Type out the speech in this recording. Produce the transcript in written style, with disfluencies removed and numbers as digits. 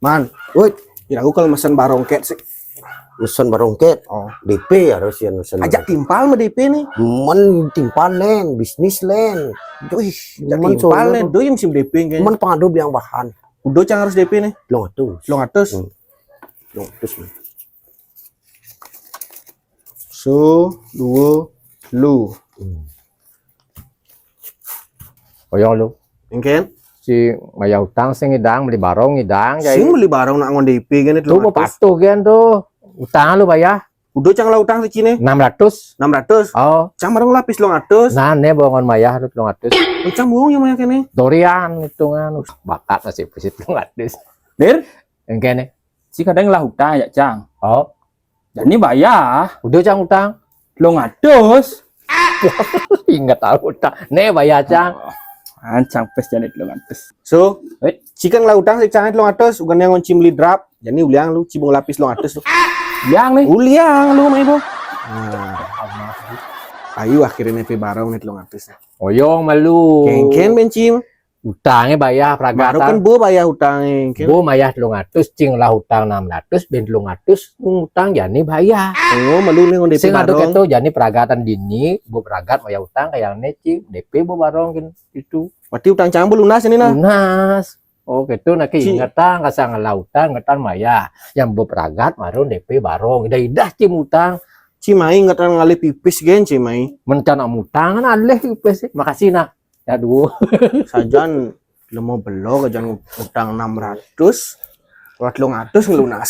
Man, woi, kira aku kalau mesen barongket sih. Mesen barongket. Oh, DP harus ya mesen. ajak timpal mah DP nih. Men timpan len, bisnis len. Wih, ajak Man, timpal soalnya nih. tuh. Do yang sim DP kayaknya. Man pengadu yang bahan. Udah cang harus DP nih. Long atus. Long atus. Long atus. So, dua, lu. Koyo lu Engken? si maya utang sing ngidang beli barong ngidang Sing beli barang nak ngon DP kan itu. tuh mau patuh kan tuh utang lu bayar Udah cang lah utang sih nih. 600. 600. Oh Cang barang lapis long atus. nah ne bongon maya 200 Cang buang yang mana kene? dorian hitungan bakat masih pesit 200 Der? yang kene Si kadang lah hutang ya Cang. oh Jadi bayar udah cang utang lo ngados. ingat tahu utang ne bayar cang Ancang pes janit lo ngados. So, Wait, cikan lah utang sih cang long atus. Ugan yang ngon beli drap. Jadi uliang lu cibung lapis long atus. yang nih. Uliang lu mah ibu. Nah, ayo akhirnya DP barang nih long atus. oyong malu Engken bencim. utangnya bayar Baru kan peragatan bu bayar utang. bu maya 200 cing lah utang 600 ben 200 utang jani bayar Oh, malu nih ngon DP sing aduk barang. itu jadi peragatan dini bu peragat maya utang kayak neci DP bu barong kan itu Berarti utang cang bu lunas ini nah. lunas oh gitu nak Ci. ingatan kasang lautan ngetan maya yang bu peragat marun DP barong idah cim utang Cimai ngatan ngalih pipis gen cimai. mencan utang kan aleh pes makasih nak aduh Sajan lu mau belok aja utang 600. Buat lu ngatus ngelunas.